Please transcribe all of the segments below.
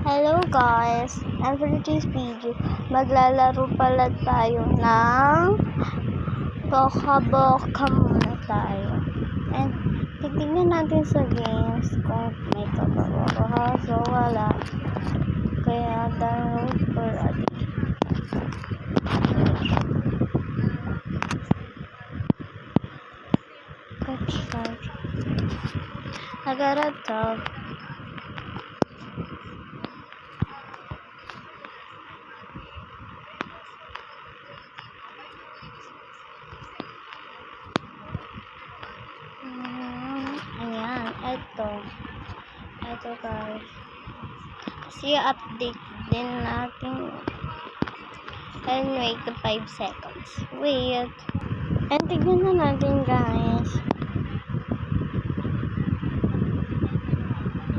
Hello guys, and for today's video, maglalaro pala tayo ng boka-boka muna tayo. And titignan natin sa games kung may kaboka, so wala. Kaya download for I got a dog. Ayan, ito guys. Kasi update din natin. And wait the 5 seconds. Wait. And tignan na natin guys.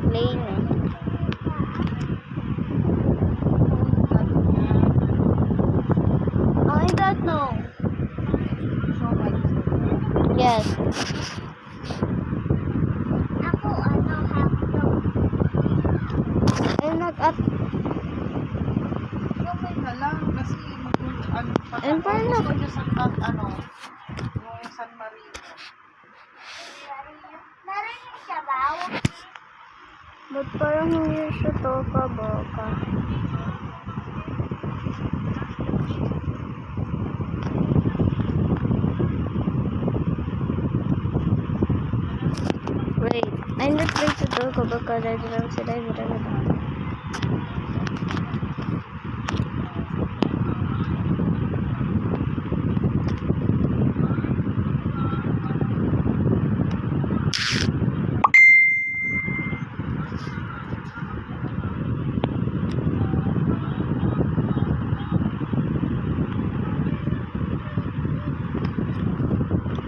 Play na. I don't know. Yes. Ako, ay nag-up. Okay na lang kasi And paano? gusto niya sa yung San Marino. Narinig siya ba? Ba't parang hindi siya toka-boka? Wait, I'm not going to toka-boka.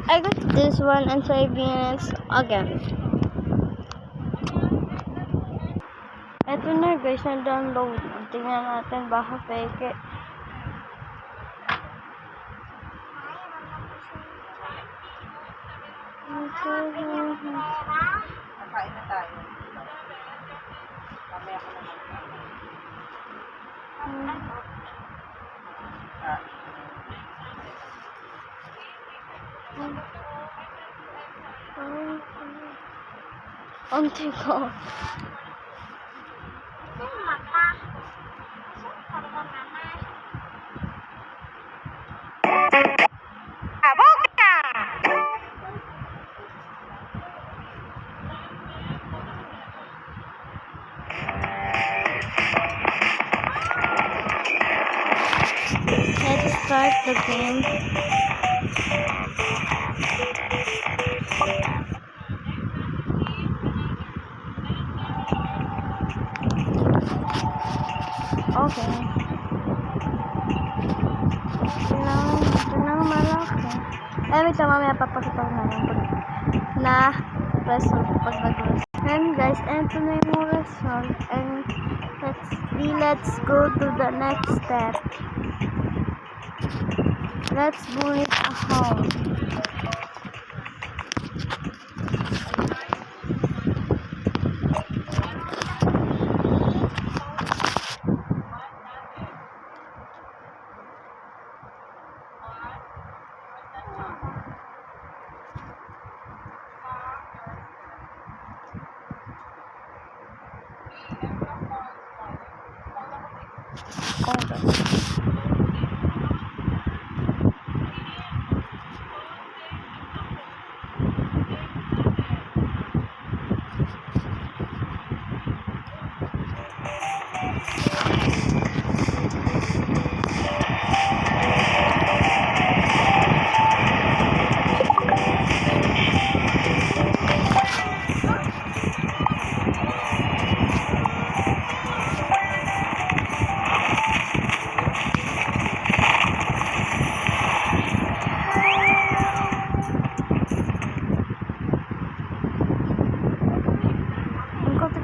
I got this one and 5 minutes again. Ito na guys, na-download. Tingnan natin baka fake. Nakain na tayo. Mamaya ko naman. Auntie ko. Let's start the game. Okay. Ito na malaki. Wait, mamaya papakita ko na result pag nag-result. And guys, ito na yung result. And let's go to the next step. Let's build a home.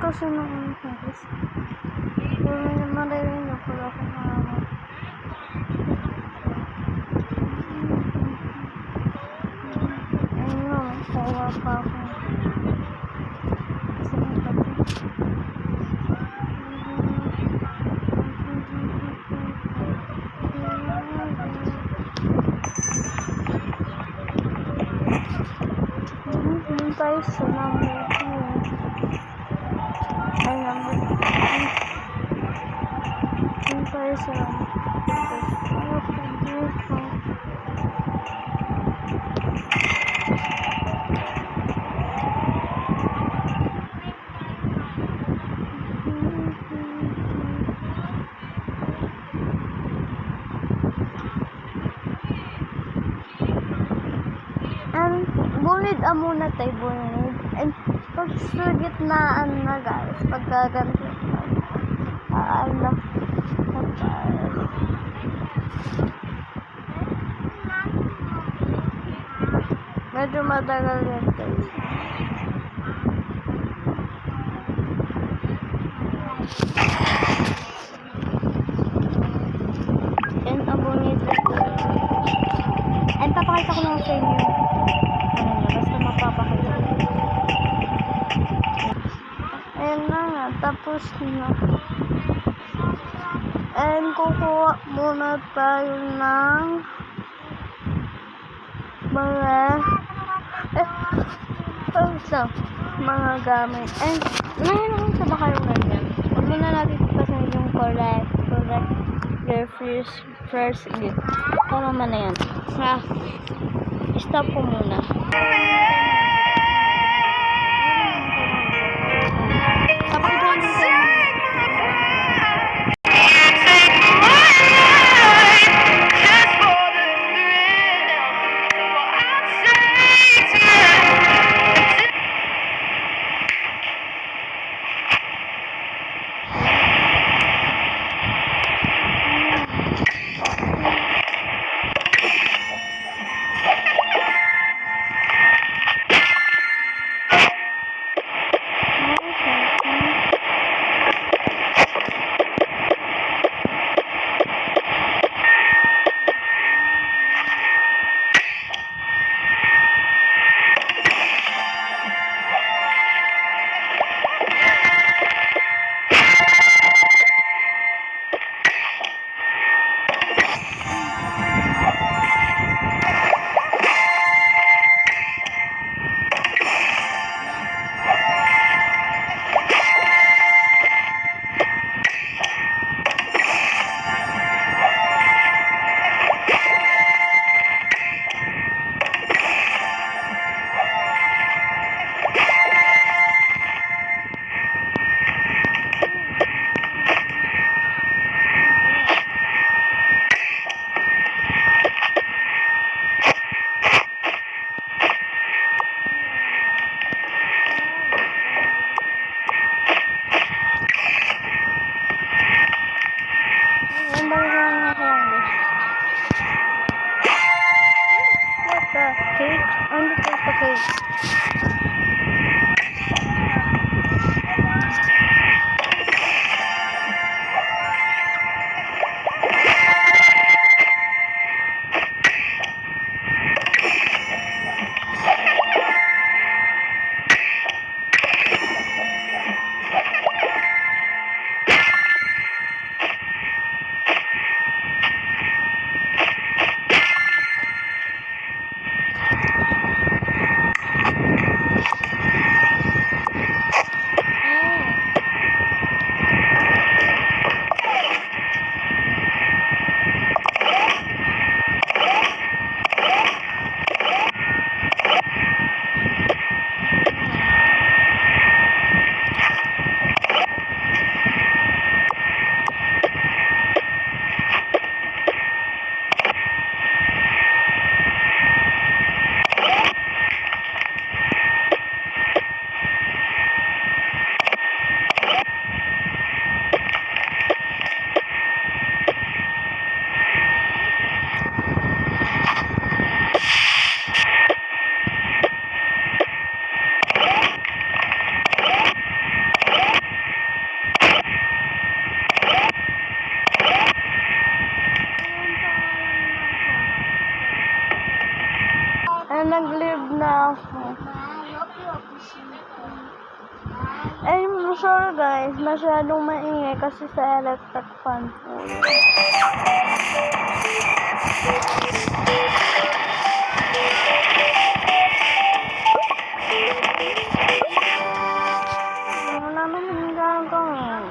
Kasi nung guys, kung marinig ako wala akong hawak. Ayun, kawa pa ako. Kasi guys. And bunid muna tayo, bunid. And pag sa gitnaan na guys, pagka ganito, ano, medyo matagal yan guys. And bunid. And papakita ko lang sa inyo. Basta mapapakita. Ayan na nga, tapos na. And kukuha muna tayo ng mga gamit. And mayroon sa baka yung ganyan. Huwag muna natin pasahin yung correct your first gift. Para naman na yan. Stop ko muna. Nag-live na ako. I'm sorry guys, masyadong maingay kasi sa electric fan po. Ano naman yung gagawin?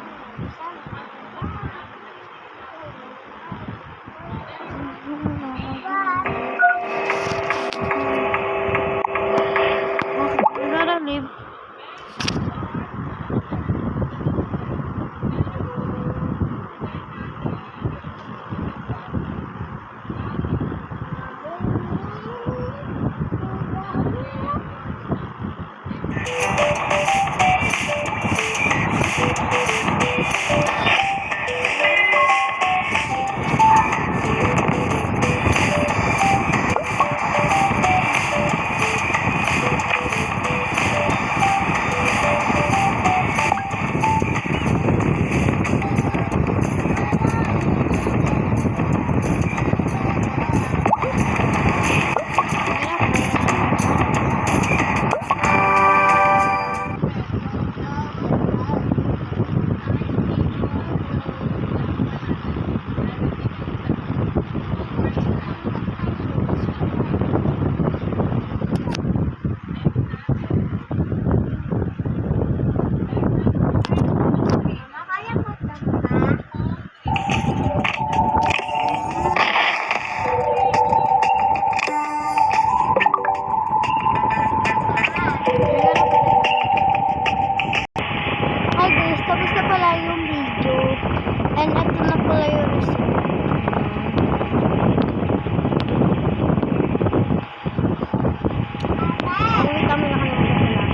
yung video. And ito na pala yung result. Anyway, kami nakalimutan ko lang.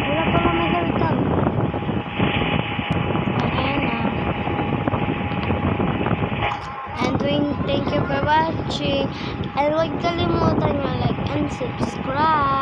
Wala pala may gawin kami. Ayan na. And thank you for watching. And huwag kalimutan nyo like and subscribe.